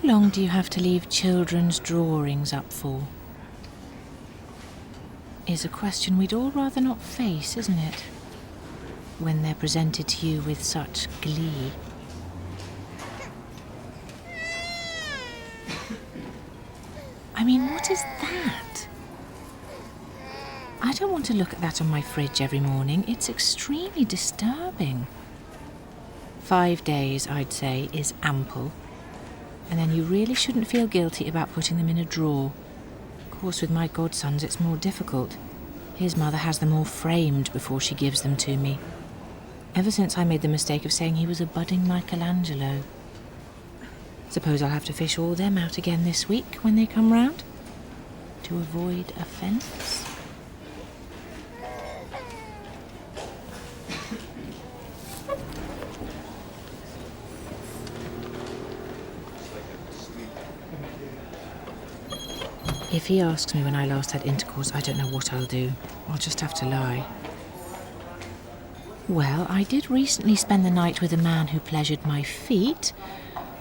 long do you have to leave children's drawings up for? Is a question we'd all rather not face, isn't it? When they're presented to you with such glee. I mean, what is that? I don't want to look at that on my fridge every morning. It's extremely disturbing. 5 days, I'd say, is ample. And then you really shouldn't feel guilty about putting them in a drawer. Of course, with my godsons, it's more difficult. His mother has them all framed before she gives them to me. Ever since I made the mistake of saying he was a budding Michelangelo. Suppose I'll have to fish all them out again this week when they come round, to avoid offence. If he asks me when I last had intercourse, I don't know what I'll do. I'll just have to lie. Well, I did recently spend the night with a man who pleasured my feet,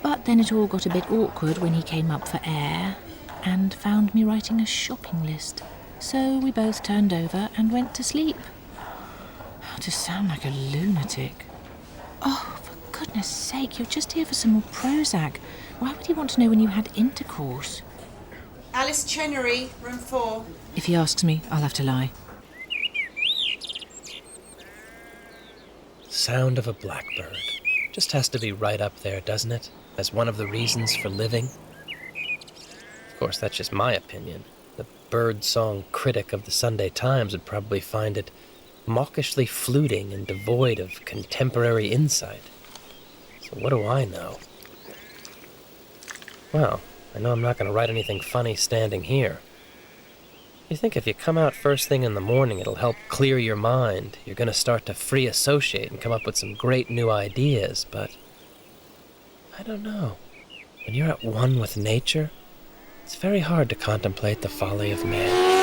but then it all got a bit awkward when he came up for air and found me writing a shopping list. So we both turned over and went to sleep. To sound like a lunatic. Oh, for goodness sake, you're just here for some more Prozac. Why would he want to know when you had intercourse? Alice Chenery, room 4. If he asks me, I'll have to lie. Sound of a blackbird. Just has to be right up there, doesn't it? As one of the reasons for living. Of course, that's just my opinion. The bird-song critic of the Sunday Times would probably find it mawkishly fluting and devoid of contemporary insight. So what do I know? Well, I know I'm not going to write anything funny standing here. You think if you come out first thing in the morning, it'll help clear your mind. You're going to start to free associate and come up with some great new ideas, but I don't know. When you're at one with nature, it's very hard to contemplate the folly of man.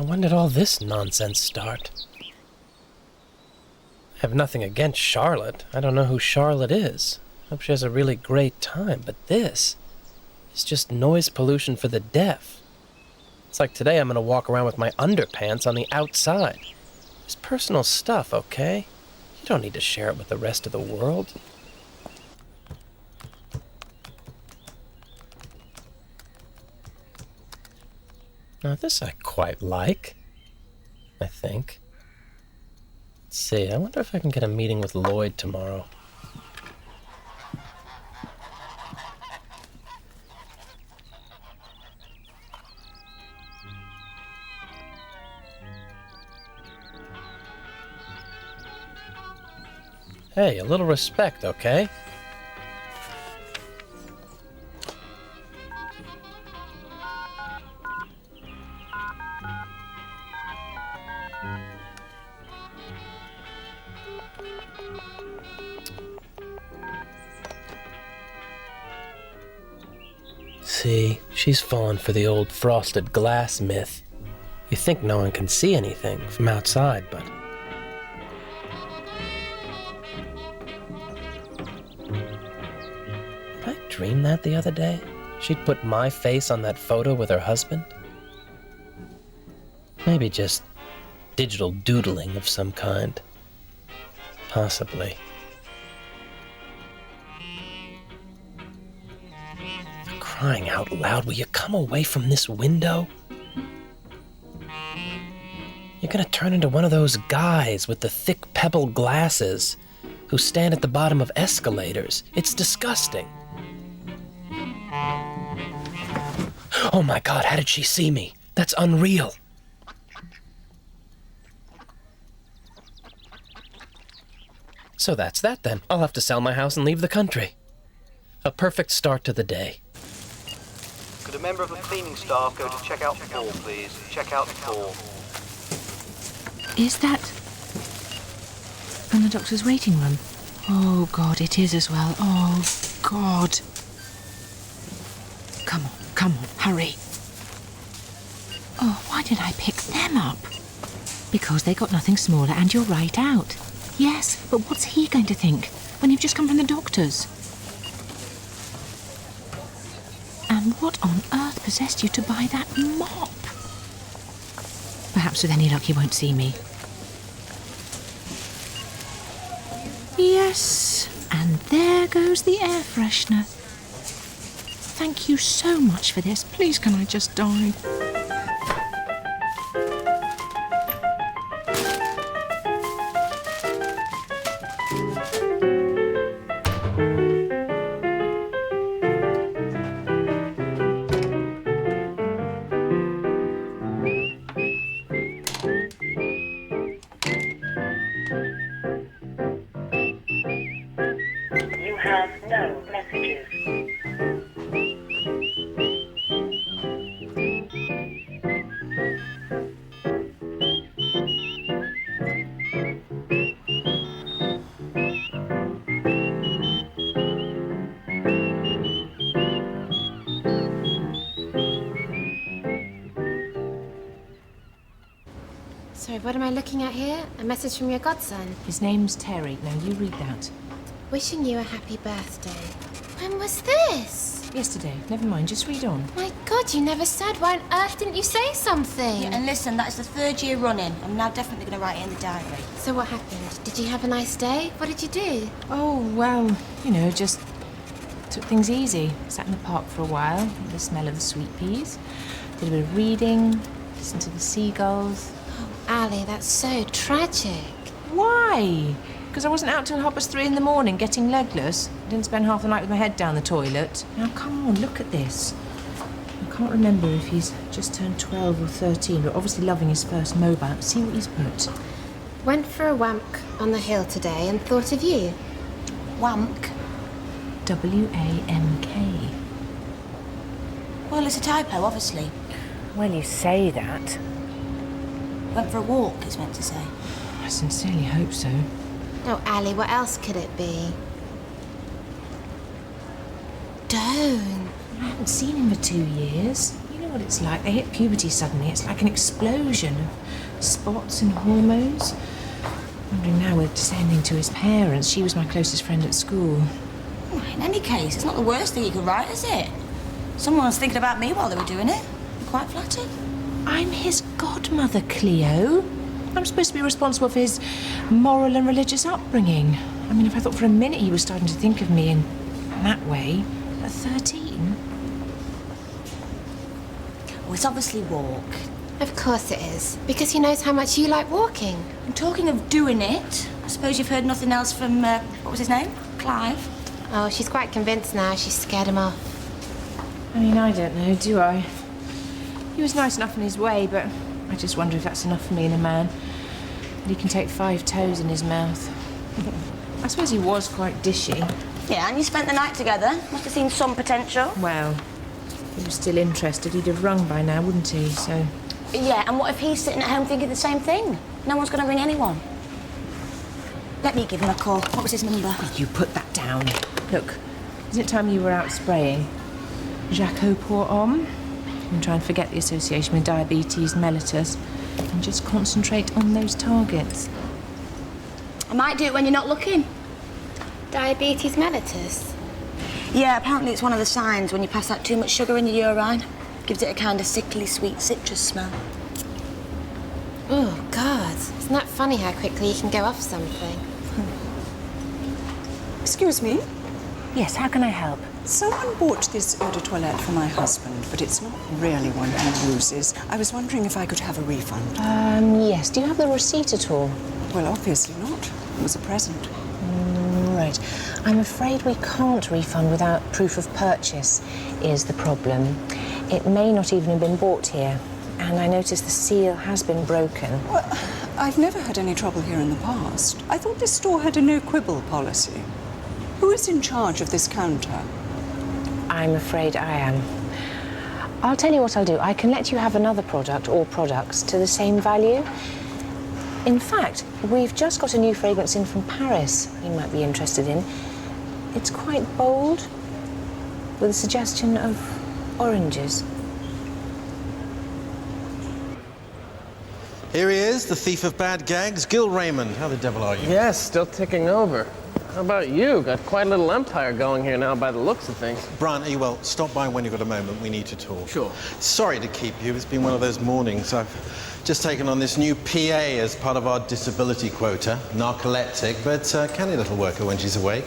When did all this nonsense start? I have nothing against Charlotte. I don't know who Charlotte is. Hope she has a really great time, but this is just noise pollution for the deaf. It's like today I'm going to walk around with my underpants on the outside. It's personal stuff, okay? You don't need to share it with the rest of the world. Now this I quite like, I think. Let's see, I wonder if I can get a meeting with Lloyd tomorrow. Hey, a little respect, okay? See, she's fallen for the old frosted glass myth. You think no one can see anything from outside, but... Did I dream that the other day? She'd put my face on that photo with her husband? Maybe just digital doodling of some kind. Possibly. Crying out loud, will you come away from this window? You're gonna turn into one of those guys with the thick pebble glasses who stand at the bottom of escalators. It's disgusting. Oh my God, how did she see me? That's unreal. So that's that then. I'll have to sell my house and leave the country. A perfect start to the day. Could a member of the cleaning staff go to checkout 4, please? Checkout 4. Is that in the doctor's waiting room? Oh, God, it is as well. Oh, God. Come on, hurry. Oh, why did I pick them up? Because they got nothing smaller and you're right out. Yes, but what's he going to think when you've just come from the doctor's? And what on earth possessed you to buy that mop? Perhaps with any luck he won't see me. Yes, and there goes the air freshener. Thank you so much for this. Please, can I just die? You have no messages. Sorry, what am I looking at here? A message from your godson? His name's Terry. Now you read that. Wishing you a happy birthday. When was this? Yesterday. Never mind, just read on. My God, you never said. Why on earth didn't you say something? Yeah, and listen, that is the 3rd year running. I'm now definitely going to write it in the diary. So what happened? Did you have a nice day? What did you do? Oh, well, just took things easy. Sat in the park for a while, with the smell of the sweet peas. Did a bit of reading, listened to the seagulls. Oh, Ali, that's so tragic. Why? Because I wasn't out till 3:30 in the morning getting legless. I didn't spend half the night with my head down the toilet. Now, come on, look at this. I can't remember if he's just turned 12 or 13, but obviously loving his first mobile. See what he's put. Went for a wank on the hill today and thought of you. Wank? W-A-M-K. Well, it's a typo, obviously. Well, you say that. Went for a walk, it's meant to say. I sincerely hope so. Oh, Ali, what else could it be? Don't. I haven't seen him for 2 years. You know what it's like. They hit puberty suddenly. It's like an explosion of spots and hormones. Wondering now we're descending to his parents. She was my closest friend at school. Well, in any case, it's not the worst thing you could write, is it? Someone was thinking about me while they were doing it. I'm quite flattered. I'm his godmother, Cleo. I'm supposed to be responsible for his moral and religious upbringing. I mean, if I thought for a minute he was starting to think of me in that way, at 13... Well, it's obviously walk. Of course it is. Because he knows how much you like walking. And talking of doing it, I suppose you've heard nothing else from, what was his name? Clive? Oh, she's quite convinced now. She's scared him off. I mean, I don't know, do I? He was nice enough in his way, but I just wonder if that's enough for me in a man. That he can take 5 toes in his mouth. I suppose he was quite dishy. Yeah, and you spent the night together. Must have seen some potential. Well, if he was still interested, he'd have rung by now, wouldn't he? So... Yeah, and what if he's sitting at home thinking the same thing? No one's going to ring anyone. Let me give him a call. What was his number? You put that down. Look, isn't it time you were out spraying? Jacques pour homme. And try and forget the association with diabetes mellitus and just concentrate on those targets. I might do it when you're not looking. Diabetes mellitus? Yeah, apparently it's one of the signs when you pass out too much sugar in your urine. Gives it a kind of sickly sweet citrus smell. Oh, God. Isn't that funny how quickly you can go off something? Excuse me? Yes, how can I help? Someone bought this eau de toilette for my husband, but it's not really one he uses. I was wondering if I could have a refund. Yes. Do you have the receipt at all? Well, obviously not. It was a present. Right. I'm afraid we can't refund without proof of purchase, is the problem. It may not even have been bought here, and I noticed the seal has been broken. Well, I've never had any trouble here in the past. I thought this store had a no-quibble policy. Who is in charge of this counter? I'm afraid I am. I'll tell you what I'll do. I can let you have another product or products to the same value. In fact, we've just got a new fragrance in from Paris you might be interested in. It's quite bold, with a suggestion of oranges. Here he is, the thief of bad gags, Gil Raymond. How the devil are you? Yes, still ticking over. How about you? Got quite a little empire going here now by the looks of things. Brian, well, stop by when you've got a moment. We need to talk. Sure. Sorry to keep you. It's been one of those mornings. I've just taken on this new PA as part of our disability quota, narcoleptic, but canny little worker when she's awake.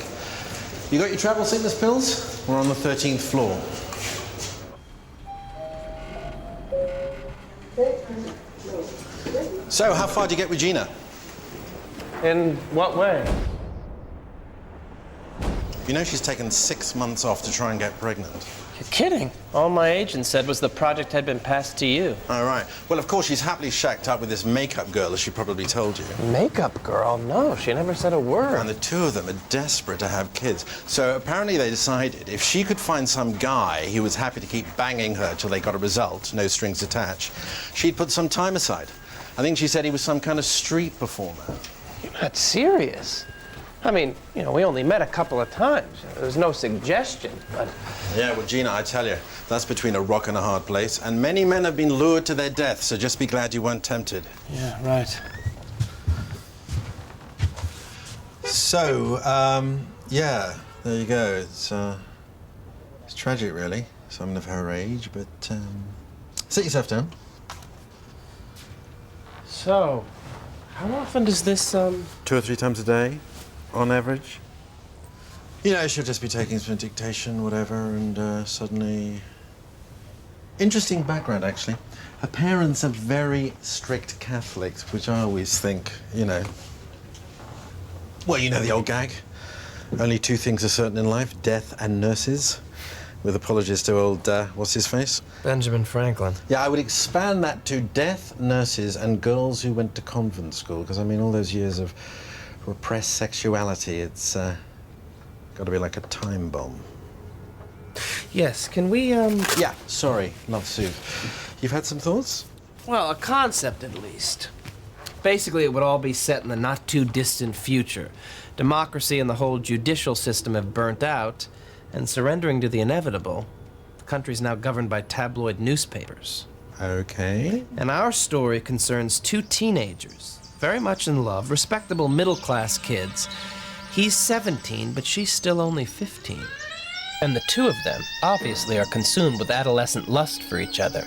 You got your travel sickness pills? We're on the 13th floor. So, how far do you get with Gina? In what way? You know she's taken 6 months off to try and get pregnant. You're kidding. All my agent said was the project had been passed to you. All right. Well, of course, she's happily shacked up with this makeup girl, as she probably told you. Makeup girl? No, she never said a word. And the two of them are desperate to have kids. So apparently they decided if she could find some guy who was happy to keep banging her till they got a result, no strings attached, she'd put some time aside. I think she said he was some kind of street performer. You're not serious. I mean, you know, we only met a couple of times. There was no suggestion, but... Yeah, well, Gina, I tell you, that's between a rock and a hard place. And many men have been lured to their death, so just be glad you weren't tempted. Yeah, right. So, yeah, there you go. It's tragic, really. Someone of her age, but, sit yourself down. So, how often does this, 2 or 3 times a day, on average. You know, she'll just be taking some dictation, whatever, and suddenly... Interesting background, actually. Her parents are very strict Catholics, which I always think, you know... Well, you know the old gag. Only 2 things are certain in life, death and nurses. With apologies to old, what's his face? Benjamin Franklin. Yeah, I would expand that to death, nurses, and girls who went to convent school, because, I mean, all those years of repressed sexuality, it's got to be like a time bomb. Yes, can we, Yeah, sorry, not Sue. You've had some thoughts? Well, a concept at least. Basically, it would all be set in the not-too-distant future. Democracy and the whole judicial system have burnt out, and surrendering to the inevitable, the country's now governed by tabloid newspapers. Okay. And our story concerns 2 teenagers, very much in love, respectable middle-class kids. He's 17, but she's still only 15. And the 2 of them, obviously, are consumed with adolescent lust for each other.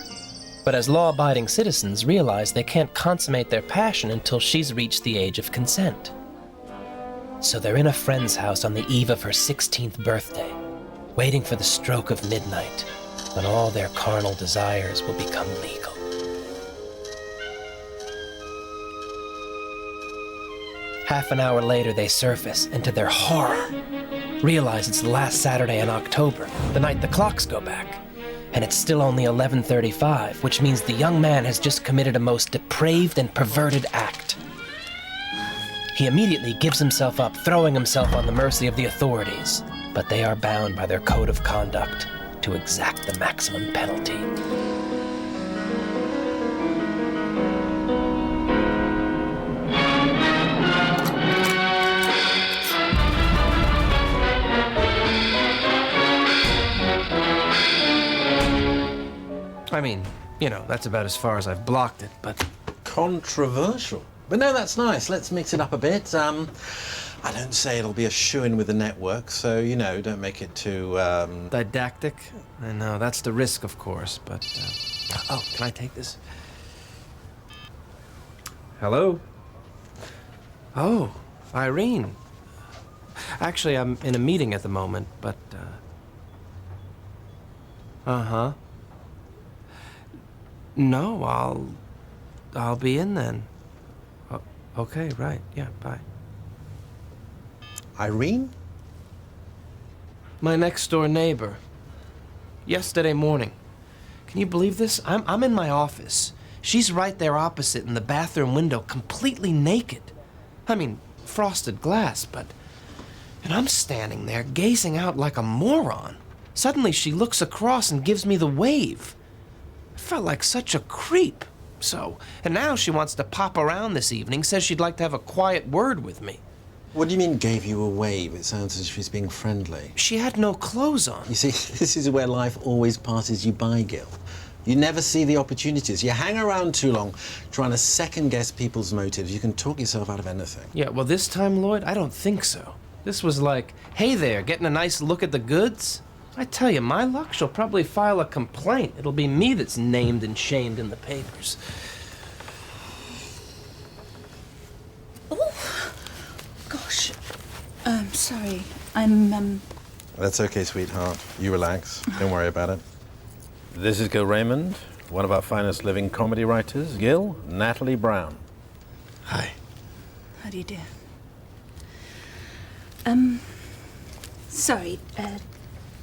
But as law-abiding citizens, realize they can't consummate their passion until she's reached the age of consent. So they're in a friend's house on the eve of her 16th birthday, waiting for the stroke of midnight, when all their carnal desires will become legal. Half an hour later, they surface, and to their horror, realize it's the last Saturday in October, the night the clocks go back. And it's still only 11:35, which means the young man has just committed a most depraved and perverted act. He immediately gives himself up, throwing himself on the mercy of the authorities. But they are bound by their code of conduct to exact the maximum penalty. I mean, you know, that's about as far as I've blocked it, but... Controversial. But no, that's nice. Let's mix it up a bit. I don't say it'll be a shoo-in with the network, so, you know, don't make it too, Didactic? I know, that's the risk, of course, but... Oh, can I take this? Hello? Oh, Irene. Actually, I'm in a meeting at the moment, but, Uh-huh. No, I'll be in then. Okay, right, yeah, bye. Irene? My next-door neighbor. Yesterday morning. Can you believe this? I'm in my office. She's right there opposite in the bathroom window, completely naked. I mean, frosted glass, but... And I'm standing there, gazing out like a moron. Suddenly, she looks across and gives me the wave. felt like such a creep. So, and now she wants to pop around this evening, says she'd like to have a quiet word with me. What do you mean, gave you a wave? It sounds as if she's being friendly. She had no clothes on. You see, this is where life always passes you by, Gil. You never see the opportunities. You hang around too long trying to second-guess people's motives. You can talk yourself out of anything. Yeah, well, this time, Lloyd, I don't think so. This was like, hey there, getting a nice look at the goods? I tell you, my luck, she'll probably file a complaint. It'll be me that's named and shamed in the papers. Oh, gosh. Sorry. I'm. That's okay, sweetheart. You relax. Don't worry about it. This is Gil Raymond, one of our finest living comedy writers. Gil, Natalie Brown. Hi. How do you do? Sorry.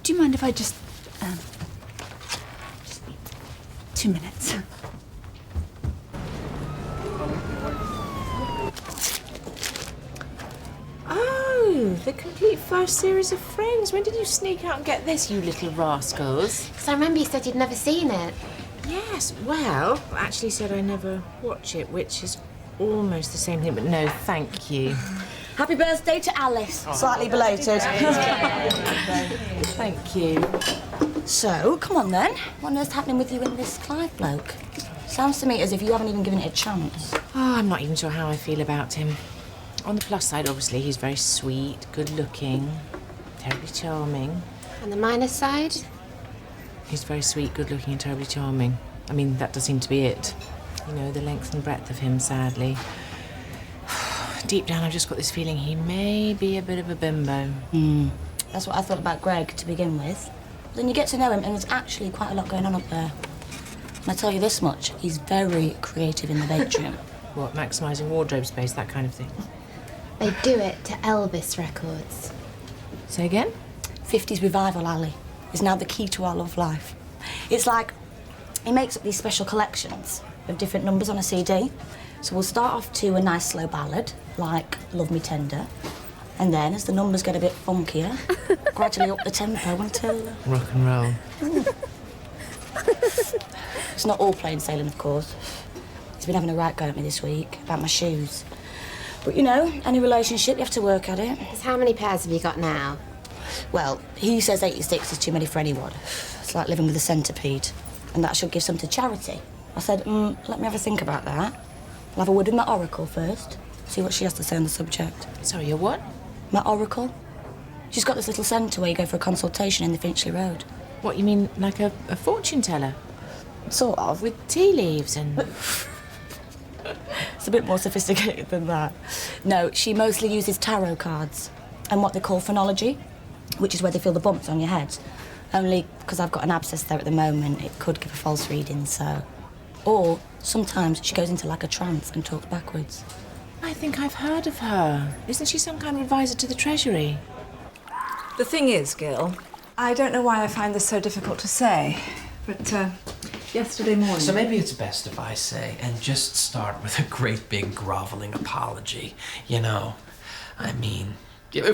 Do you mind if I just 2 minutes? Oh, the complete first series of Friends. When did you sneak out and get this, you little rascals? Because I remember you said you'd never seen it. Yes, well, I actually said I never watch it, which is almost the same thing, but no, thank you. Happy birthday to Alice. Slightly belated. Thank you. So, come on then. What on earth's happening with you and this Clive bloke? Sounds to me as if you haven't even given it a chance. Oh, I'm not even sure how I feel about him. On the plus side, obviously, he's very sweet, good-looking, terribly charming. On the minus side? He's very sweet, good-looking and terribly charming. I mean, that does seem to be it. You know, the length and breadth of him, sadly. Deep down, I've just got this feeling he may be a bit of a bimbo. That's what I thought about Greg to begin with. Then you get to know him, and there's actually quite a lot going on up there. And I tell you this much, he's very creative in the bedroom. What, maximising wardrobe space, that kind of thing? They do it to Elvis records. Say again? 50s revival, Ali, is now the key to our love life. It's like he makes up these special collections of different numbers on a CD. So we'll start off to a nice slow ballad, like Love Me Tender. And then, as the numbers get a bit funkier, gradually up the tempo until... Rock and roll. It's not all plain sailing, of course. He's been having a right go at me this week about my shoes. But, you know, any relationship, you have to work at it. Because how many pairs have you got now? Well, he says 86 is too many for anyone. It's like living with a centipede. And that should give some to charity. I said, let me have a think about that. I'll have a word with my oracle first, see what she has to say on the subject. Sorry, your what? My oracle. She's got this little centre where you go for a consultation in the Finchley Road. What, you mean like a fortune teller? Sort of. With tea leaves and... It's a bit more sophisticated than that. No, she mostly uses tarot cards and what they call phonology, which is where they feel the bumps on your head. Only because I've got an abscess there at the moment, it could give a false reading, so... Or sometimes she goes into like a trance and talks backwards. I think I've heard of her. Isn't she some kind of advisor to the Treasury? The thing is, Gil, I don't know why I find this so difficult to say, but yesterday morning... So maybe it's best if I say, and just start with a great big groveling apology. You know, I mean,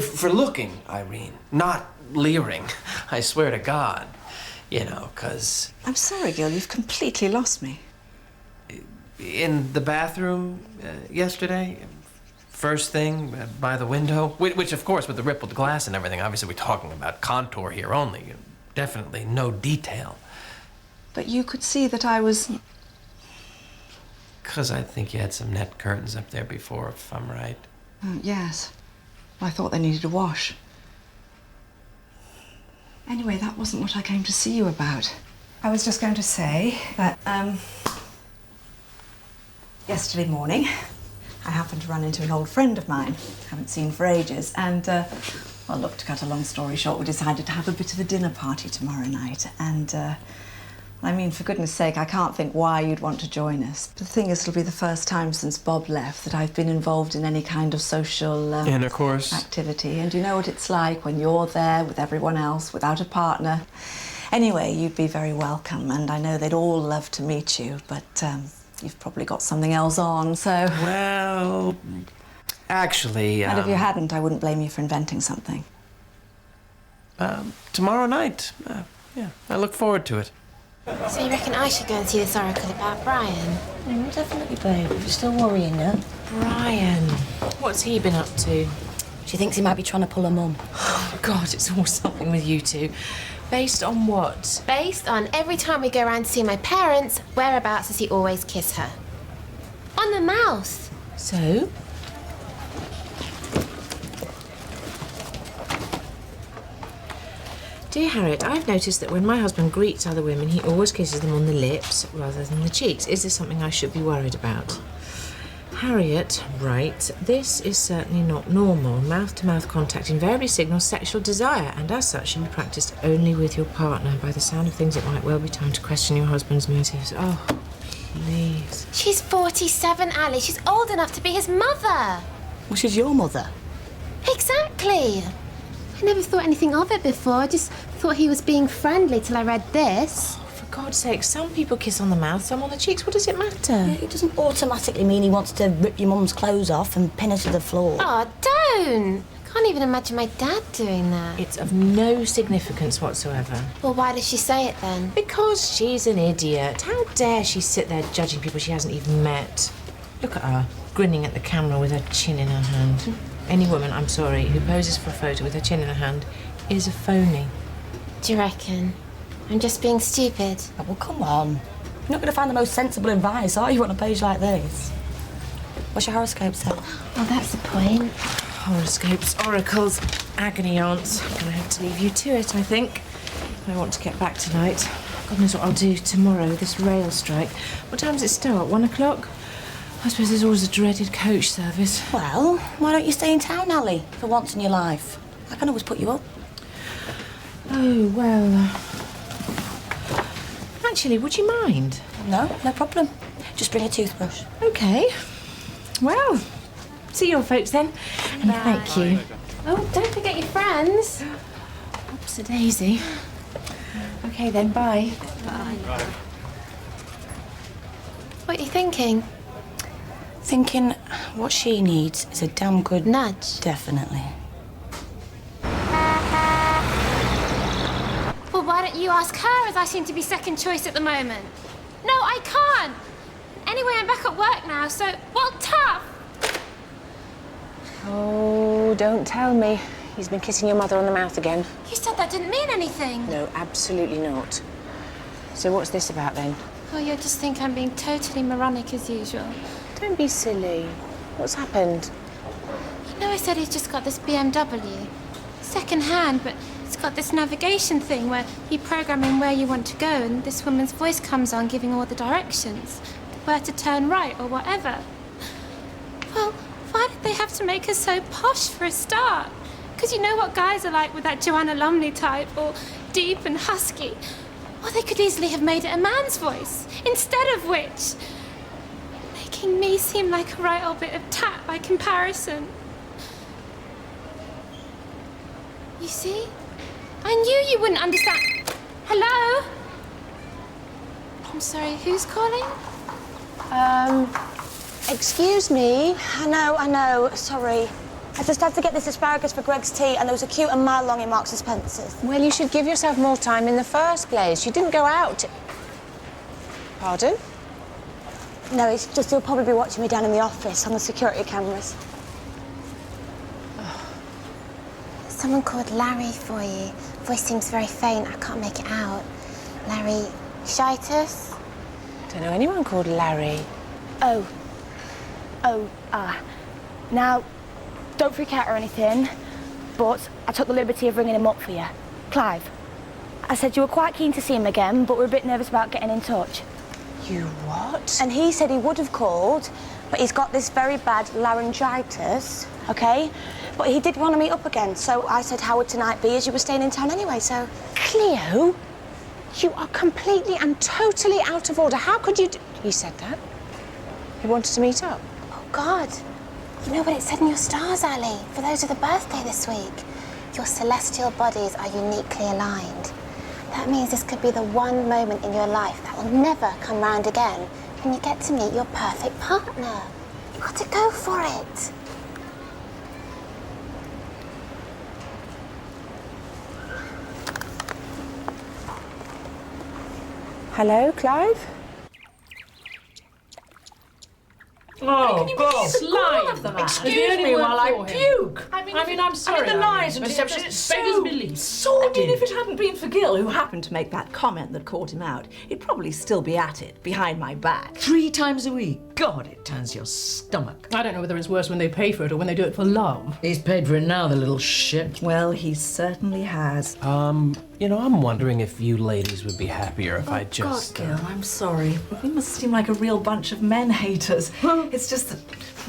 for looking, Irene, not leering. I swear to God, you know, 'cause... I'm sorry, Gil, you've completely lost me. In the bathroom yesterday, first thing by the window, which of course with the rippled glass and everything, obviously we're talking about contour here only, definitely no detail. But you could see that I was... 'Cause I think you had some net curtains up there before, if I'm right. Oh, yes. I thought they needed a wash. Anyway, that wasn't what I came to see you about. I was just going to say that, yesterday morning, I happened to run into an old friend of mine, haven't seen for ages, and, well, look, to cut a long story short, we decided to have a bit of a dinner party tomorrow night, and, I mean, for goodness sake, I can't think why you'd want to join us. But the thing is, it'll be the first time since Bob left that I've been involved in any kind of social... intercourse. Activity, and you know what it's like when you're there with everyone else, without a partner. Anyway, you'd be very welcome, and I know they'd all love to meet you, but, you've probably got something else on, so... Well, actually, And if you hadn't, I wouldn't blame you for inventing something. Tomorrow night, yeah, I look forward to it. So you reckon I should go and see this oracle about Brian? Definitely, babe. If you're still worrying you. Brian, what's he been up to? She thinks he might be trying to pull her mum. Oh, God, it's always something with you two. Based on what? Based on every time we go around to see my parents, whereabouts does he always kiss her? On the mouth. So? Dear Harriet, I've noticed that when my husband greets other women, he always kisses them on the lips rather than the cheeks. Is this something I should be worried about? Harriet, right, this is certainly not normal. Mouth-to-mouth contact invariably signals sexual desire, and as such should be practiced only with your partner. By the sound of things, it might well be time to question your husband's motives. Oh, please. She's 47, Ali. She's old enough to be his mother. Well, she's your mother. Exactly. I never thought anything of it before. I just thought he was being friendly till I read this. For God's sake, some people kiss on the mouth, some on the cheeks. What does it matter? Yeah, it doesn't automatically mean he wants to rip your mum's clothes off and pin her to the floor. Oh, don't. I can't even imagine my dad doing that. It's of no significance whatsoever. Well, why does she say it then? Because she's an idiot. How dare she sit there judging people she hasn't even met? Look at her, grinning at the camera with her chin in her hand. Any woman, I'm sorry, who poses for a photo with her chin in her hand is a phony. Do you reckon? I'm just being stupid. Oh, well, come on. You're not going to find the most sensible advice, are you, on a page like this? What's your horoscope say? Well, that's the point. Horoscopes, oracles, agony aunts. I'm going to have to leave you to it, I think. I want to get back tonight. God knows what I'll do tomorrow, this rail strike. What time does it start? 1 o'clock? I suppose there's always a dreaded coach service. Well, why don't you stay in town, Ali, for once in your life? I can always put you up. Oh, well... Actually, would you mind? No problem. Just bring a toothbrush. OK. Well, see your folks then. And thank you. Oh, don't forget your friends. Oops-a-daisy. OK then, bye. Bye. What are you thinking? Thinking what she needs is a damn good Nudge. Definitely. Well, why don't you ask her, as I seem to be second choice at the moment? No, I can't. Anyway, I'm back at work now, so, well, tough. Oh, don't tell me. He's been kissing your mother on the mouth again. You said that didn't mean anything. No, absolutely not. So what's this about then? Oh, you'll just think I'm being totally moronic as usual. Don't be silly. What's happened? You know I said he's just got this BMW. Second hand, but it's got this navigation thing where you program in where you want to go and this woman's voice comes on giving all the directions. Where to turn right or whatever. Well, why did they have to make her so posh for a start? Because you know what guys are like with that Joanna Lumley type, all deep and husky. Well, they could easily have made it a man's voice, instead of which... making me seem like a right old bit of tat by comparison. You see? I knew you wouldn't understand. Hello? I'm sorry, who's calling? Excuse me. I know, sorry. I just had to get this asparagus for Greg's tea, and there was a queue a mile long in Marks and Spencer's. Well, you should give yourself more time in the first place. You didn't go out. Pardon? No, it's just he'll probably be watching me down in the office on the security cameras. Someone called Larry for you. Voice seems very faint. I can't make it out. Larry Shitus? Don't know anyone called Larry. Now, don't freak out or anything, but I took the liberty of ringing him up for you. Clive. I said you were quite keen to see him again, but we're a bit nervous about getting in touch. You what? And he said he would have called, but he's got this very bad laryngitis, okay? But he did want to meet up again, so I said, how would tonight be, as you were staying in town anyway, so... Cleo, you are completely and totally out of order. How could you He said that? He wanted to meet up? Oh, God. You know what it said in your stars, Ali, for those of the birthday this week? Your celestial bodies are uniquely aligned. That means this could be the one moment in your life that will never come round again when you get to meet your perfect partner. You've got to go for it. Hello, Clive? Oh, God. Slime! Excuse me while I puke. I mean, I'm sorry. the lies and but deception, it's it's beggars so belief. sordid. If it hadn't been for Gil, who happened to make that comment that caught him out, he'd probably still be at it, behind my back. 3 times a week. God, it turns your stomach. I don't know whether it's worse when they pay for it or when they do it for love. He's paid for it now, the little shit. Well, he certainly has. You know, I'm wondering if you ladies would be happier if I just... God, Gil, I'm sorry. We must seem like a real bunch of men haters. It's just that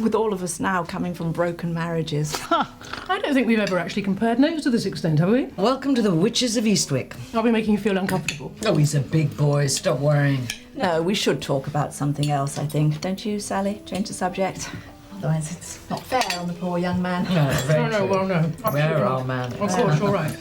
with all of us now coming from broken marriages. I don't think we've ever actually compared notes to this extent, have we? Welcome to the Witches of Eastwick. Are we making you feel uncomfortable? Oh, he's a big boy. Stop worrying. No, we should talk about something else, I think. Don't you, Sally? Change the subject. Otherwise, it's not fair on the poor young man. No, very No, true. well, no. Where are man? Of course, all right.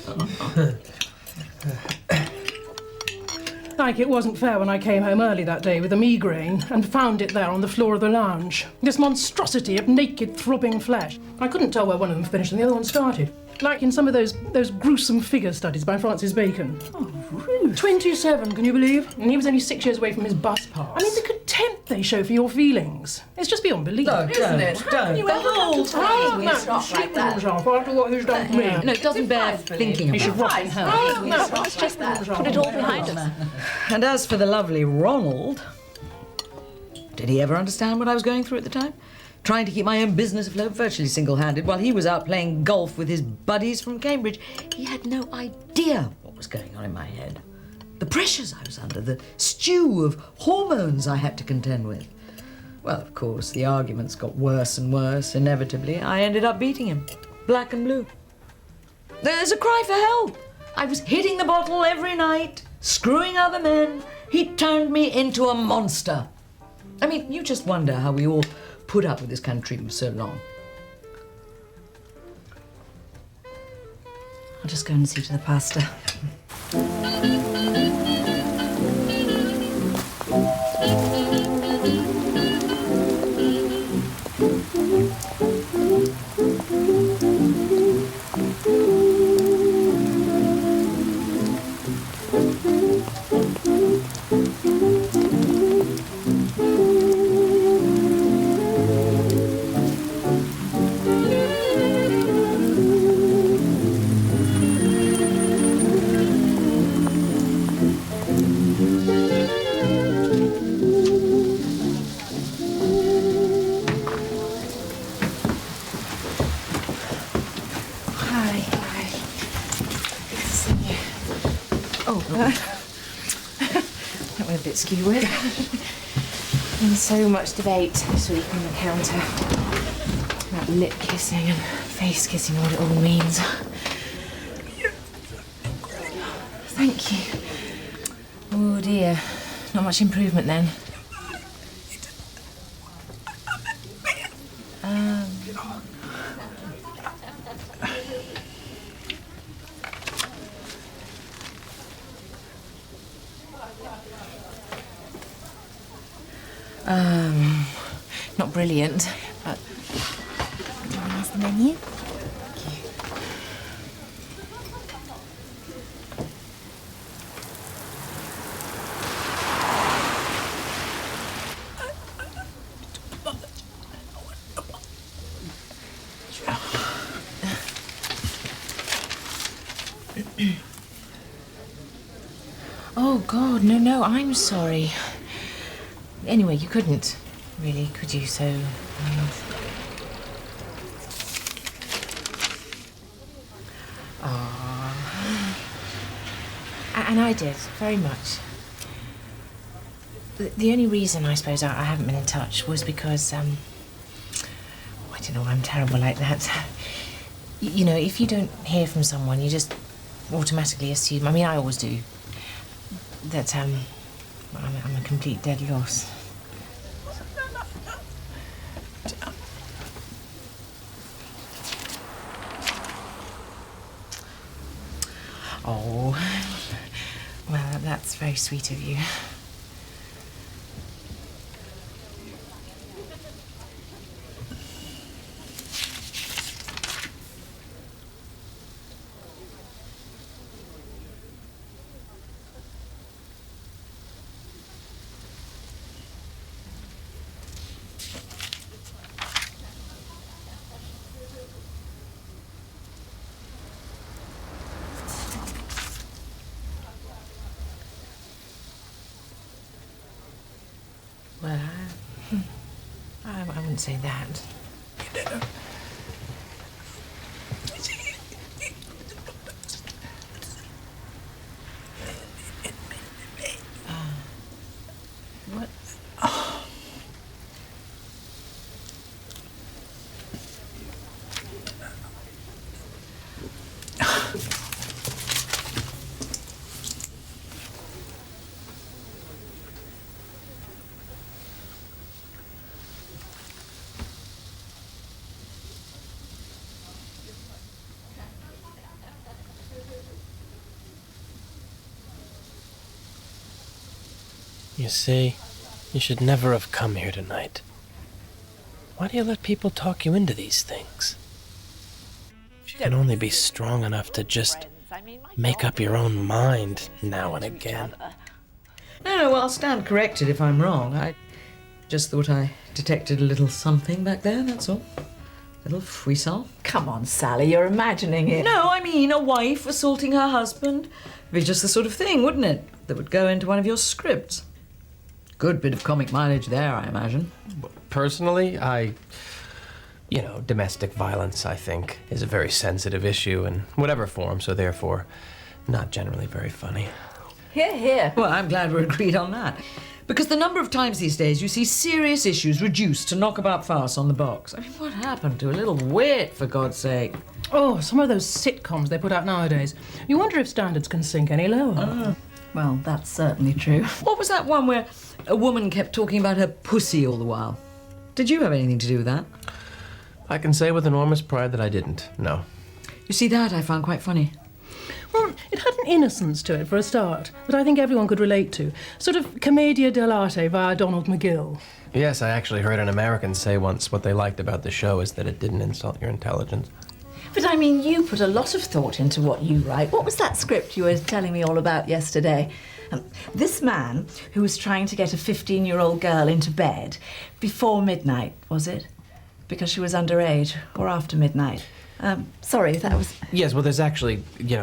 Like it wasn't fair when I came home early that day with a migraine and found it there on the floor of the lounge. This monstrosity of naked, throbbing flesh. I couldn't tell where one of them finished and the other one started. Like in some of those gruesome figure studies by Francis Bacon. Oh, rude. 27, can you believe? And he was only 6 years away from his bus pass. I mean, the contempt they show for your feelings. It's just beyond belief. No, Isn't it? How can you ever come to terms with stuff like that? After what he's done to me. No, it doesn't bear thinking He about. should rot in hell. Oh, no, let's just put it all behind us. And as for the lovely Ronald, did he ever understand what I was going through at the time? Trying to keep my own business afloat virtually single-handed while he was out playing golf with his buddies from Cambridge. He had no idea what was going on in my head. The pressures I was under, the stew of hormones I had to contend with. Well, of course, the arguments got worse and worse. Inevitably, I ended up beating him, black and blue. There's a cry for help. I was hitting the bottle every night, screwing other men. He turned me into a monster. I mean, you just wonder how we all put up with this country for so long. I'll just go and see to the pasta. That went a bit skewed. Been so much debate this week on the counter about lip kissing and face kissing, what it all means. Thank you. Oh dear, not much improvement then. Not brilliant, but here's the menu. Oh God, no, I'm sorry. Anyway, you couldn't, really, could you? So, and I did, very much. The only reason, I suppose, I haven't been in touch was because, I don't know, I'm terrible like that. You know, if you don't hear from someone, you just automatically assume, I mean, I always do, that, I'm a complete dead loss. Oh, well, that's very sweet of you. Well, I wouldn't say that. What? You see, you should never have come here tonight. Why do you let people talk you into these things? If you can only be strong enough to just make up your own mind now and again. No, well, I'll stand corrected if I'm wrong. I just thought I detected a little something back there, that's all. A little frisson. Come on, Sally, you're imagining it. No, I mean a wife assaulting her husband. It'd be just the sort of thing, wouldn't it, that would go into one of your scripts. Good bit of comic mileage there, I imagine. Personally, domestic violence, I think, is a very sensitive issue in whatever form, so therefore, not generally very funny. Hear, hear. Well, I'm glad we're agreed on that. Because the number of times these days you see serious issues reduced to knockabout farce on the box. I mean, what happened to a little wit, for God's sake? Oh, some of those sitcoms they put out nowadays. You wonder if standards can sink any lower. Well, that's certainly true. What was that one where a woman kept talking about her pussy all the while? Did you have anything to do with that? I can say with enormous pride that I didn't, no. You see, that I found quite funny. Well, it had an innocence to it for a start that I think everyone could relate to. Sort of commedia dell'arte via Donald McGill. Yes, I actually heard an American say once what they liked about the show is that it didn't insult your intelligence. But I mean, you put a lot of thought into what you write. What was that script you were telling me all about yesterday? This man who was trying to get a 15-year-old girl into bed before midnight, was it? Because she was underage, or after midnight. Sorry, that was... Yes, well, there's actually,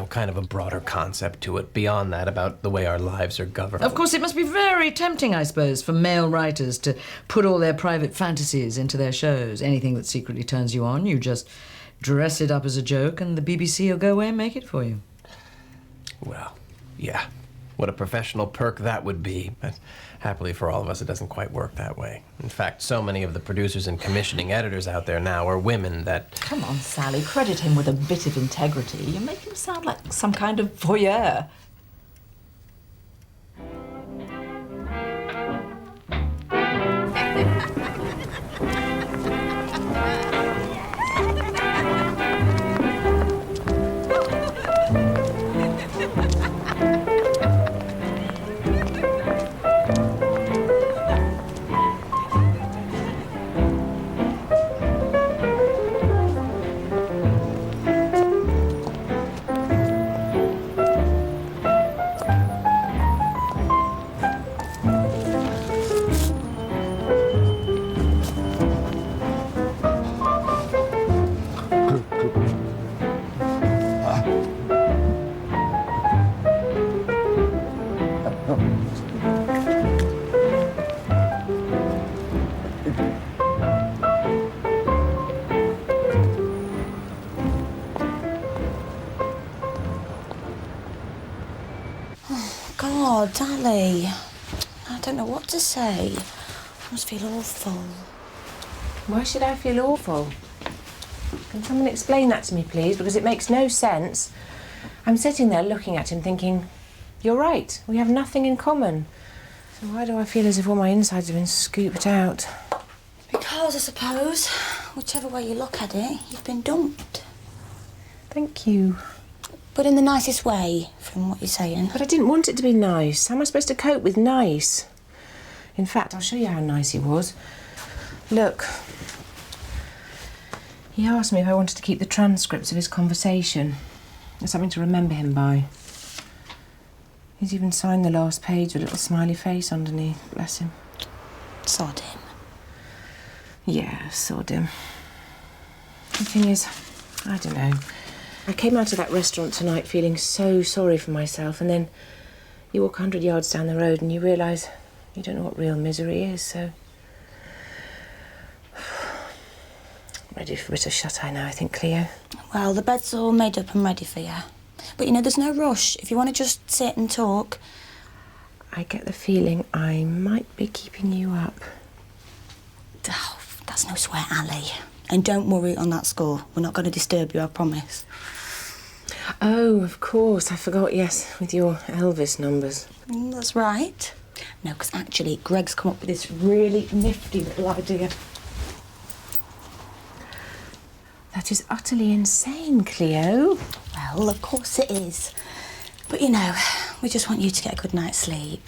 kind of a broader concept to it beyond that about the way our lives are governed. Of course, it must be very tempting, I suppose, for male writers to put all their private fantasies into their shows. Anything that secretly turns you on, you just dress it up as a joke and the BBC will go away and make it for you. Well, yeah. What a professional perk that would be. But happily for all of us, it doesn't quite work that way. In fact, so many of the producers and commissioning editors out there now are women that... Come on, Sally, credit him with a bit of integrity. You make him sound like some kind of voyeur. God, Ali, I don't know what to say. I must feel awful. Why should I feel awful? Can someone explain that to me, please? Because it makes no sense. I'm sitting there looking at him thinking, you're right, we have nothing in common. So why do I feel as if all my insides have been scooped out? Because, I suppose, whichever way you look at it, you've been dumped. Thank you. But in the nicest way, from what you're saying. But I didn't want it to be nice. How am I supposed to cope with nice? In fact, I'll show you how nice he was. Look. He asked me if I wanted to keep the transcripts of his conversation. There's something to remember him by. He's even signed the last page with a little smiley face underneath. Bless him. Sod him. Yeah, sod him. The thing is, I don't know. I came out of that restaurant tonight feeling so sorry for myself, and then you walk 100 yards down the road and you realise You don't know what real misery is, so... Ready for a bit of shut-eye now, I think, Cleo. Well, the bed's all made up and ready for you. But, you know, there's no rush. If you want to just sit and talk... I get the feeling I might be keeping you up. Oh, that's no sweat, Ali. And don't worry on that score. We're not going to disturb you, I promise. Oh, of course. I forgot, yes, with your Elvis numbers. That's right. No, because actually, Greg's come up with this really nifty little idea. That is utterly insane, Cleo. Well, of course it is. But, you know, we just want you to get a good night's sleep.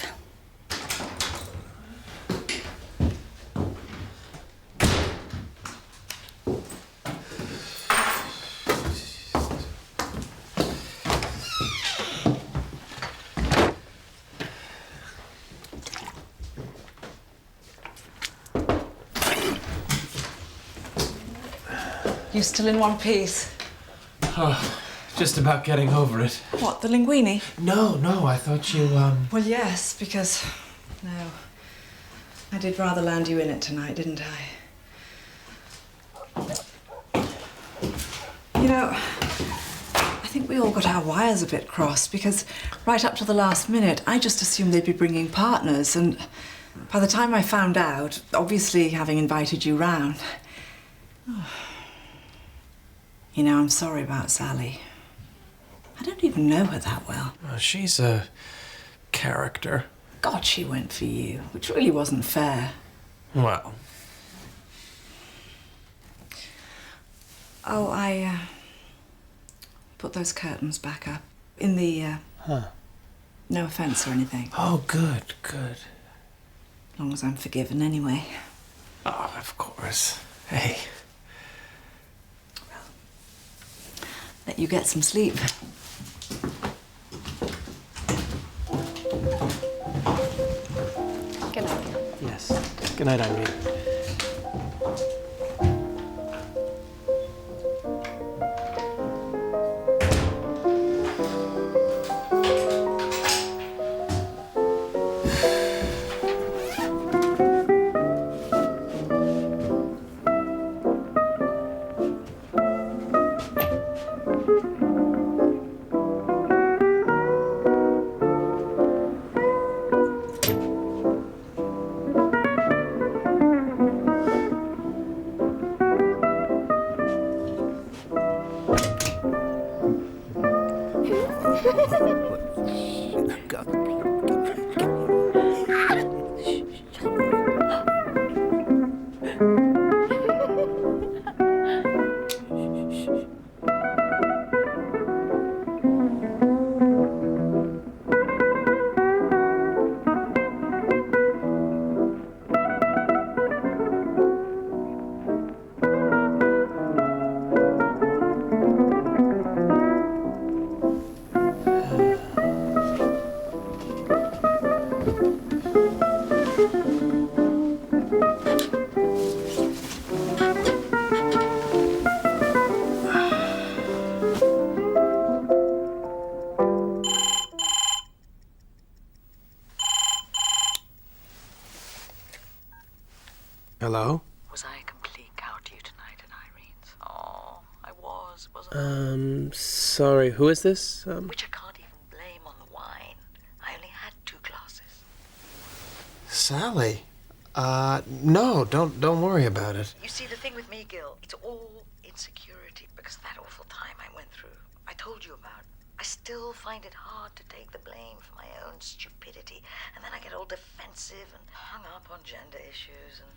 You still in one piece? Oh, just about getting over it. What, the linguine? No, I thought you, Well, yes, because... No. I did rather land you in it tonight, didn't I? You know, I think we all got our wires a bit crossed because right up to the last minute, I just assumed they'd be bringing partners, and by the time I found out, obviously having invited you round... You know, I'm sorry about Sally. I don't even know her that well. She's a character. God, she went for you, which really wasn't fair. Well. Oh, I put those curtains back up in the, no offence or anything. Oh, good. As long as I'm forgiven anyway. Oh, of course. Hey. Let you get some sleep. Good night. Yes. Good night, Irene. Hello? Was I a complete coward to you tonight at Irene's? Oh, I wasn't I? Sorry, who is this? Which I can't even blame on the wine. I only had 2 glasses. Sally? No, don't worry about it. You see, the thing with me, Gil, it's all insecurity because of that awful time I went through. I told you about. I still find it hard to take the blame for my own stupidity, and then I get all defensive and hung up on gender issues and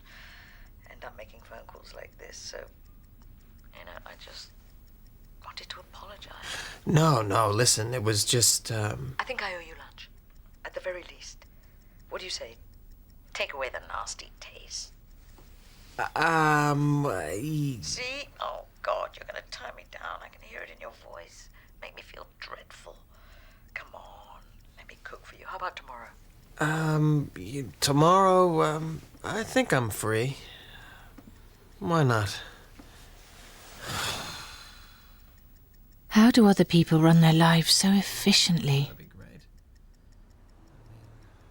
end up making phone calls like this. So, you know, I just wanted to apologize. No, listen, it was just, I think I owe you lunch, at the very least. What do you say? Take away the nasty taste. See? Oh, God, you're gonna tie me down. I can hear it in your voice. Make me feel dreadful. Come on, let me cook for you. How about tomorrow? Tomorrow, I think I'm free. Why not? How do other people run their lives so efficiently? That'd be great.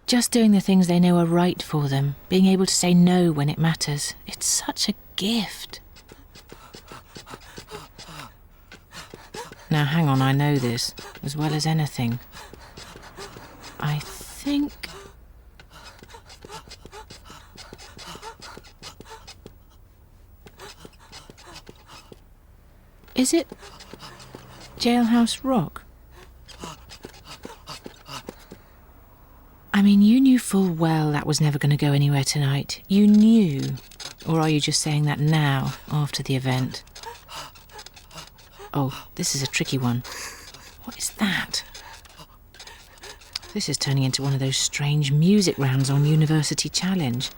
Just doing the things they know are right for them, being able to say no when it matters. It's such a gift. Now, hang on, I know this as well as anything. I think... Is it Jailhouse Rock? I mean, you knew full well that was never going to go anywhere tonight. You knew. Or are you just saying that now, after the event? Oh, this is a tricky one. What is that? This is turning into one of those strange music rounds on University Challenge.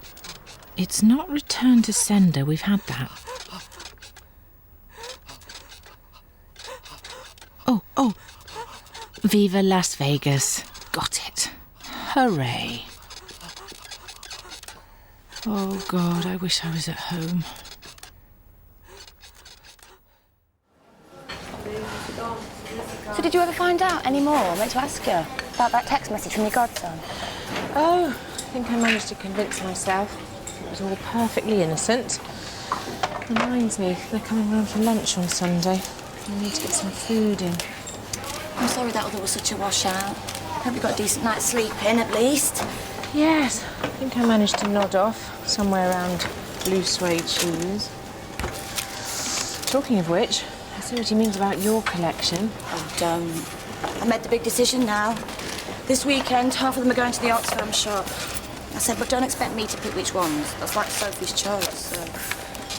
It's not return to sender, we've had that. Oh, Viva Las Vegas. Got it. Hooray. Oh, God, I wish I was at home. So did you ever find out any more? I meant to ask you about that text message from your godson. Oh, I think I managed to convince myself it was all perfectly innocent. Reminds me, they're coming round for lunch on Sunday. I need to get some food in. I'm sorry that other was such a washout. Hope you got a decent night's sleep in, at least. Yes, I think I managed to nod off somewhere around blue suede shoes. Talking of which, I see what he means about your collection. Oh, don't. I made the big decision now. This weekend, half of them are going to the Oxfam shop. I said, but don't expect me to pick which ones. That's like Sophie's choice. So...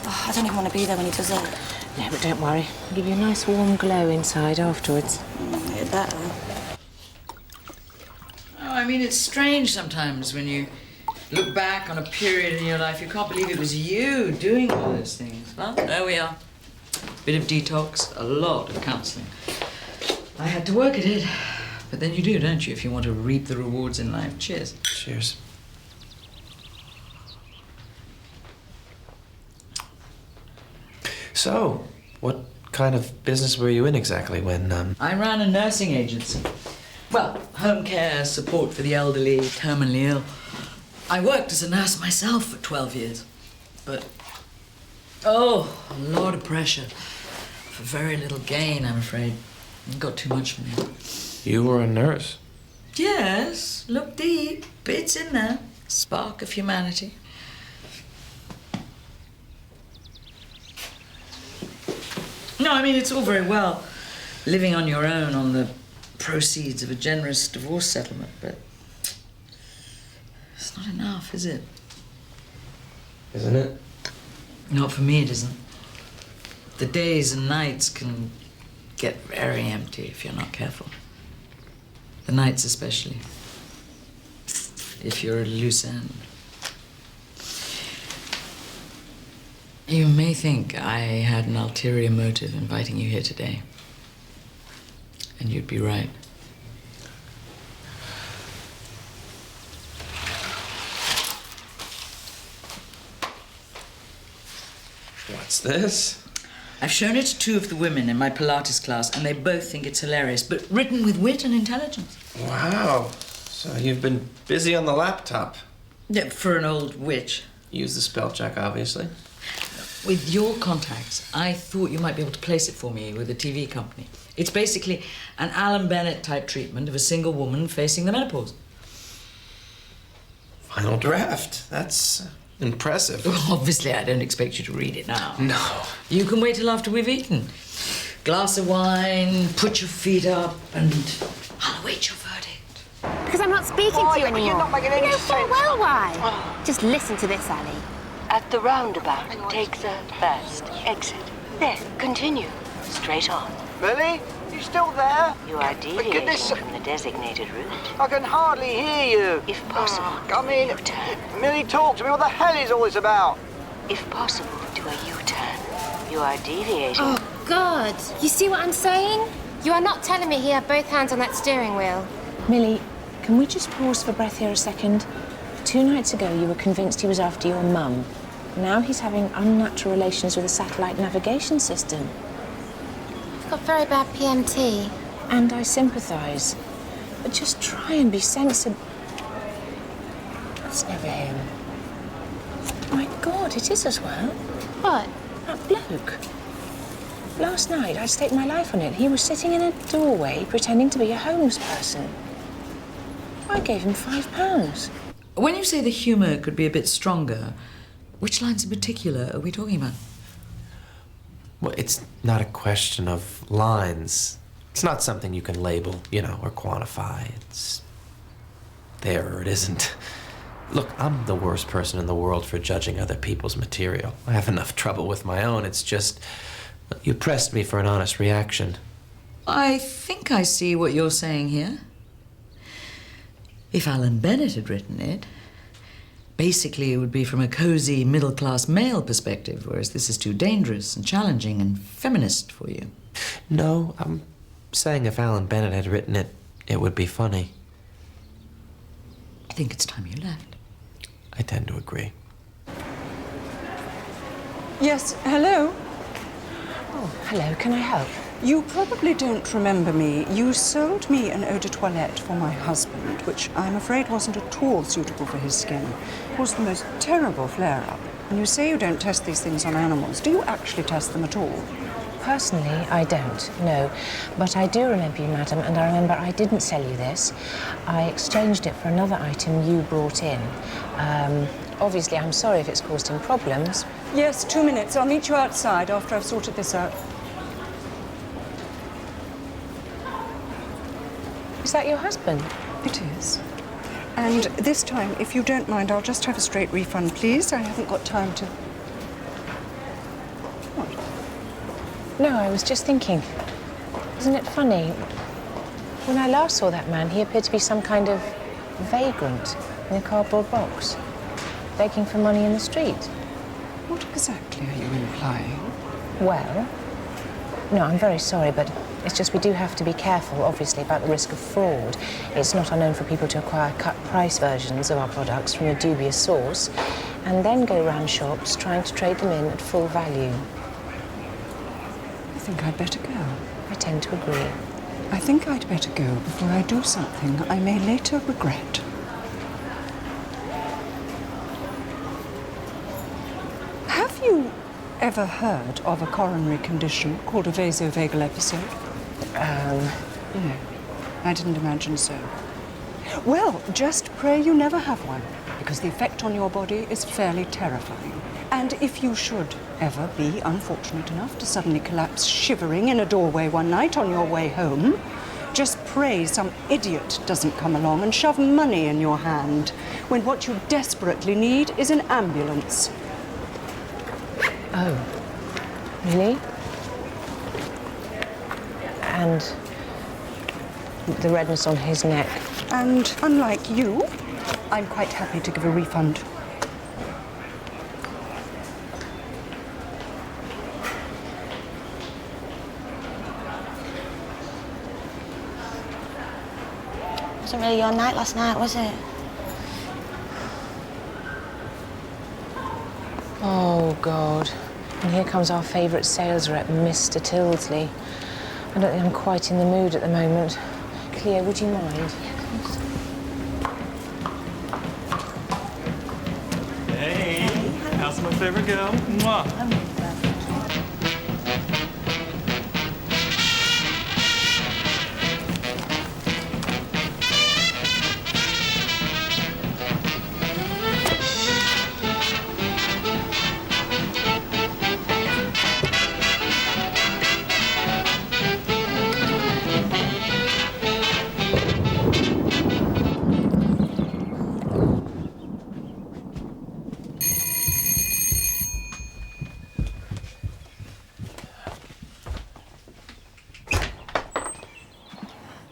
Oh, I don't even want to be there when he does it. No, but don't worry. I'll give you a nice warm glow inside afterwards. You'd better. Oh, I mean, it's strange sometimes when you look back on a period in your life, you can't believe it was you doing all those things. Well, there we are. Bit of detox, a lot of counselling. I had to work at it. But then you do, don't you, if you want to reap the rewards in life. Cheers. Cheers. So, what kind of business were you in exactly when, I ran a nursing agency. Well, home care, support for the elderly, terminally ill. I worked as a nurse myself for 12 years. But, oh, a lot of pressure. For very little gain, I'm afraid. It got too much for me. You were a nurse? Yes, look deep. Bits in there. Spark of humanity. No, I mean, it's all very well living on your own on the proceeds of a generous divorce settlement, but it's not enough, is it? Isn't it? Not for me, it isn't. The days and nights can get very empty if you're not careful. The nights especially. If you're at a loose end. You may think I had an ulterior motive inviting you here today. And you'd be right. What's this? I've shown it to two of the women in my Pilates class, and they both think it's hilarious, but written with wit and intelligence. Wow. So you've been busy on the laptop. Yeah, for an old witch. Use the spell check, obviously. With your contacts, I thought you might be able to place it for me with a TV company. It's basically an Alan Bennett-type treatment of a single woman facing the menopause. Final draft. That's impressive. Well, obviously, I don't expect you to read it now. No. You can wait till after we've eaten. Glass of wine, put your feet up, and I'll await your verdict. Because I'm not speaking to you anymore. You're not making any You know full sense. well why. Just listen to this, Ali. At the roundabout, take the first exit. Then continue straight on. Millie, you still there? You are deviating goodness. from the designated route. I can hardly hear you. If possible, I mean, U-turn. Millie, talk to me. What the hell is all this about? If possible, do a U-turn. You are deviating. Oh, God. You see what I'm saying? You are not telling me he had both hands on that steering wheel. Millie, can we just pause for breath here a second? 2 nights ago, you were convinced he was after your mum. Now he's having unnatural relations with a satellite navigation system. I've got very bad PMT. And I sympathise. But just try and be sensible. That's never him. My God, it is as well. What? That bloke. Last night, I'd staked my life on it. He was sitting in a doorway pretending to be a homeless person. I gave him £5. When you say the humour could be a bit stronger, which lines in particular are we talking about? Well, it's not a question of lines. It's not something you can label, or quantify. It's there or it isn't. Look, I'm the worst person in the world for judging other people's material. I have enough trouble with my own. It's just, you pressed me for an honest reaction. I think I see what you're saying here. If Alan Bennett had written it, basically it would be from a cosy middle-class male perspective, whereas this is too dangerous and challenging and feminist for you. No, I'm saying if Alan Bennett had written it, it would be funny. I think it's time you left. I tend to agree. Yes, hello? Oh, hello, can I help? You probably don't remember me. You sold me an eau de toilette for my husband, which I'm afraid wasn't at all suitable for his skin. It was the most terrible flare-up. And you say you don't test these things on animals. Do you actually test them at all? Personally, I don't, no. But I do remember you, madam, and I remember I didn't sell you this. I exchanged it for another item you brought in. Obviously, I'm sorry if it's caused him problems. Yes, 2 minutes. I'll meet you outside after I've sorted this out. Is that your husband? It is. And this time, if you don't mind, I'll just have a straight refund, please. I haven't got time to... What? No, I was just thinking. Isn't it funny? When I last saw that man, he appeared to be some kind of vagrant in a cardboard box, begging for money in the street. What exactly are you implying? Well, no, I'm very sorry, but it's just we do have to be careful, obviously, about the risk of fraud. It's not unknown for people to acquire cut-price versions of our products from a dubious source and then go round shops trying to trade them in at full value. I think I'd better go. I tend to agree. I think I'd better go before I do something I may later regret. Have you ever heard of a coronary condition called a vasovagal episode? No, I didn't imagine so. Well, just pray you never have one, because the effect on your body is fairly terrifying. And if you should ever be unfortunate enough to suddenly collapse shivering in a doorway one night on your way home, just pray some idiot doesn't come along and shove money in your hand, when what you desperately need is an ambulance. Oh, really? And the redness on his neck. And unlike you, I'm quite happy to give a refund. Wasn't really your night last night, was it? Oh, God. And here comes our favourite sales rep, Mr. Tildesley. I don't think I'm quite in the mood at the moment. Cleo, would you mind? Yeah, of course. Hey, how's my favourite girl? Mwah.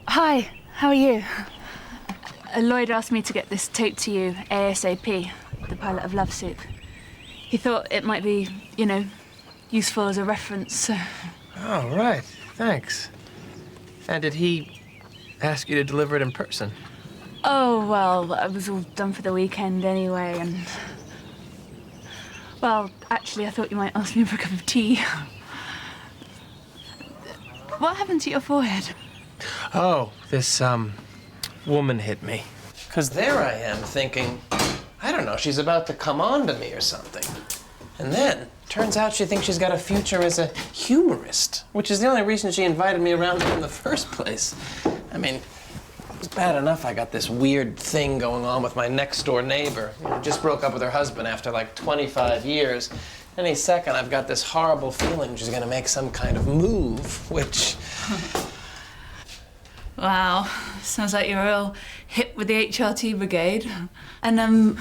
Hi, how are you? Lloyd asked me to get this tape to you ASAP, the pilot of Love Soup. He thought it might be, useful as a reference, so... Oh, right. Thanks. And did he ask you to deliver it in person? Oh, well, it was all done for the weekend anyway, and... Well, actually, I thought you might ask me for a cup of tea. What happened to your forehead? Oh, this, woman hit me. 'Cause there I am thinking, I don't know, she's about to come on to me or something. And then, turns out she thinks she's got a future as a humorist, which is the only reason she invited me around here in the first place. I mean, it's bad enough I got this weird thing going on with my next-door neighbor. Just broke up with her husband after like 25 years. Any second, I've got this horrible feeling she's gonna make some kind of move, which... Wow, sounds like you're all hip with the HRT brigade. And,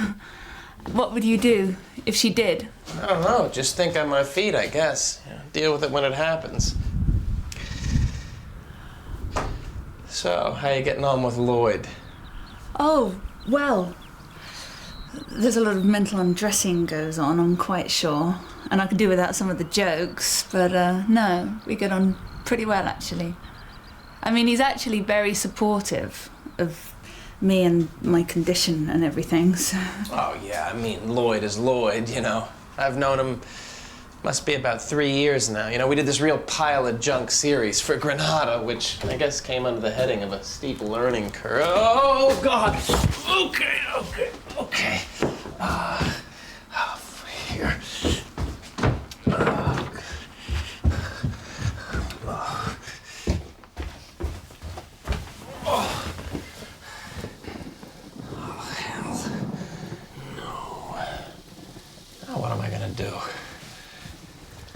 what would you do if she did? I don't know, just think on my feet, I guess. Deal with it when it happens. So, how you getting on with Lloyd? Oh, well, there's a lot of mental undressing goes on, I'm quite sure. And I could do without some of the jokes, but no, we get on pretty well, actually. I mean, he's actually very supportive of me and my condition and everything, so... Oh, yeah, I mean, Lloyd is Lloyd, you know. I've known him, must be about 3 years now. You know, we did this real pile of junk series for Granada, which I guess came under the heading of a steep learning curve. Oh, God! Okay. Here. What am I gonna do?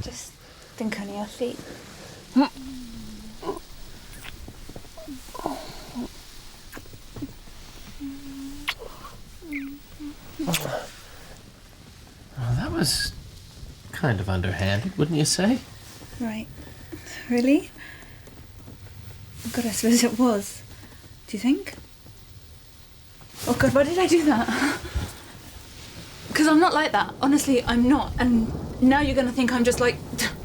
Just think on your feet. Well, that was kind of underhanded, wouldn't you say? Right. Really? God, I suppose it was. Do you think? Oh God, why did I do that? Because I'm not like that. Honestly, I'm not. And now you're going to think I'm just like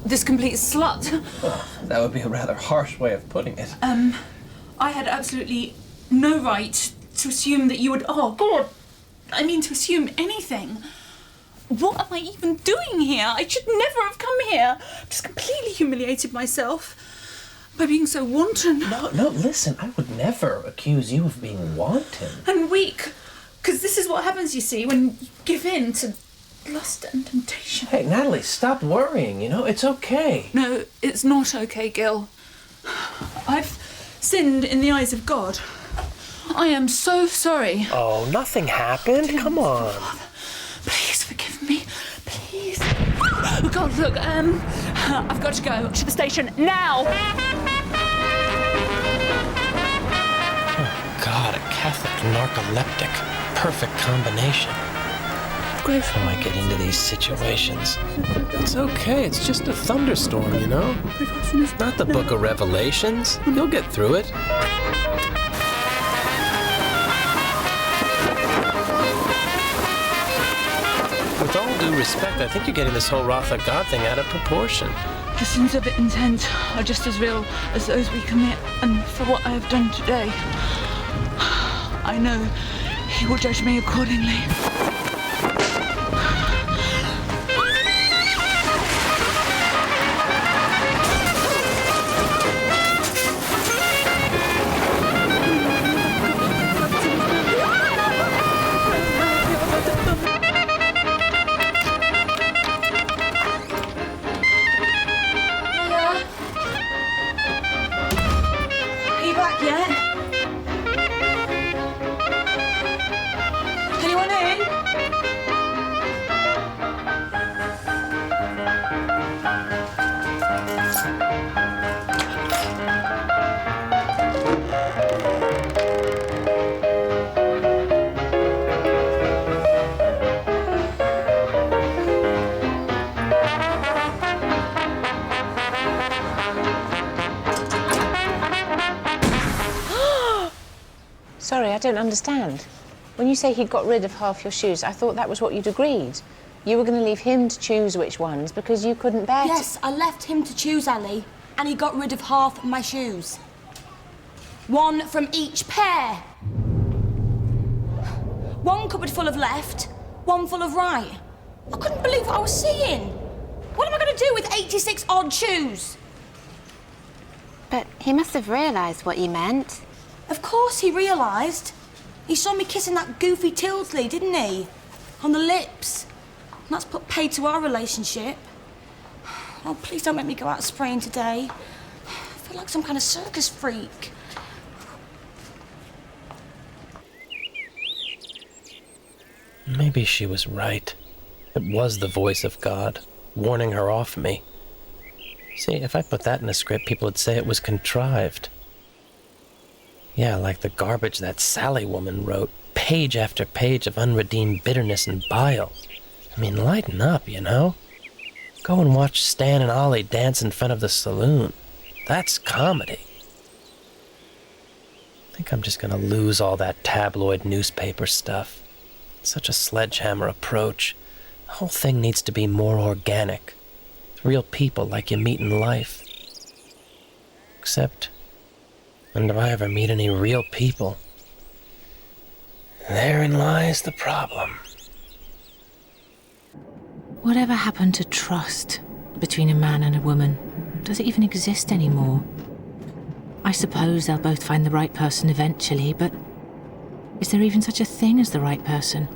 this complete slut. Well, that would be a rather harsh way of putting it. I had absolutely no right to assume that you would... Oh, God. I mean, to assume anything. What am I even doing here? I should never have come here. I've just completely humiliated myself by being so wanton. No, listen, I would never accuse you of being wanton. And weak. Because this is what happens, you see, when you give in to lust and temptation. Hey, Natalie, stop worrying, you know? It's okay. No, it's not okay, Gil. I've sinned in the eyes of God. I am so sorry. Oh, nothing happened. Come on. Please forgive me. Please. Oh, God, look, I've got to go to the station now. Oh, God, a Catholic narcoleptic. Perfect combination. Grateful I get into these situations. It's okay, it's just a thunderstorm, you know? Not the book of Revelations. You'll get through it. With all due respect, I think you're getting this whole wrath of God thing out of proportion. The sins of intent are just as real as those we commit, and for what I have done today, I know He will judge me accordingly. Are you back yet? Anyone in? Sorry, I don't understand. When you say he got rid of half your shoes, I thought that was what you'd agreed. You were going to leave him to choose which ones because you couldn't bear Yes, I left him to choose, Ali, and he got rid of half my shoes. One from each pair. One cupboard full of left, one full of right. I couldn't believe what I was seeing. What am I going to do with 86 odd shoes? But he must have realised what you meant. Of course he realised. He saw me kissing that goofy Tilsley, didn't he? On the lips. And that's put paid to our relationship. Oh, please don't make me go out spraying today. I feel like some kind of circus freak. Maybe she was right. It was the voice of God, warning her off me. See, if I put that in a script, people would say it was contrived. Yeah, like the garbage that Sally woman wrote, page after page of unredeemed bitterness and bile. I mean, lighten up, you know? Go and watch Stan and Ollie dance in front of the saloon. That's comedy. I think I'm just gonna lose all that tabloid newspaper stuff. Such a sledgehammer approach. The whole thing needs to be more organic. Real people like you meet in life. Except, when do I ever meet any real people? Therein lies the problem. Whatever happened to trust between a man and a woman? Does it even exist anymore? I suppose they'll both find the right person eventually, but is there even such a thing as the right person?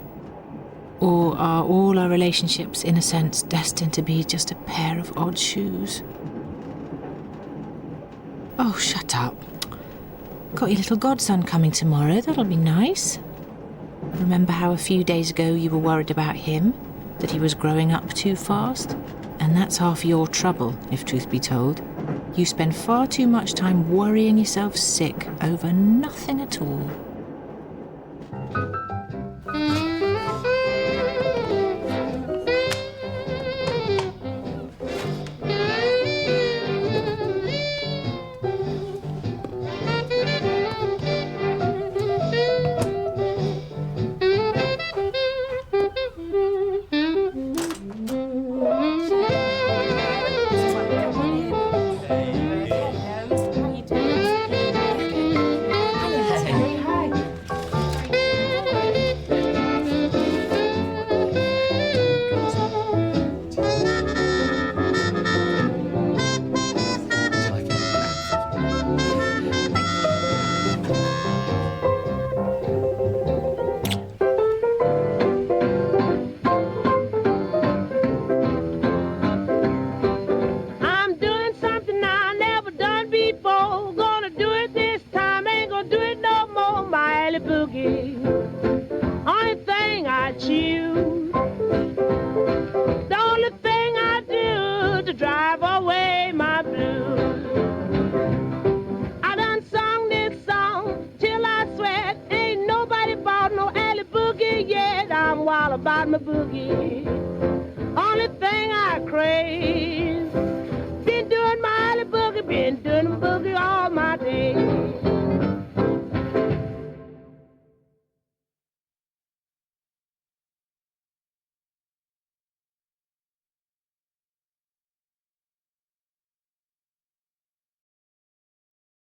Or are all our relationships, in a sense, destined to be just a pair of odd shoes? Oh, shut up. Got your little godson coming tomorrow, that'll be nice. Remember how a few days ago you were worried about him? That he was growing up too fast? And that's half your trouble, if truth be told. You spend far too much time worrying yourself sick over nothing at all. About my boogie. Only thing I crave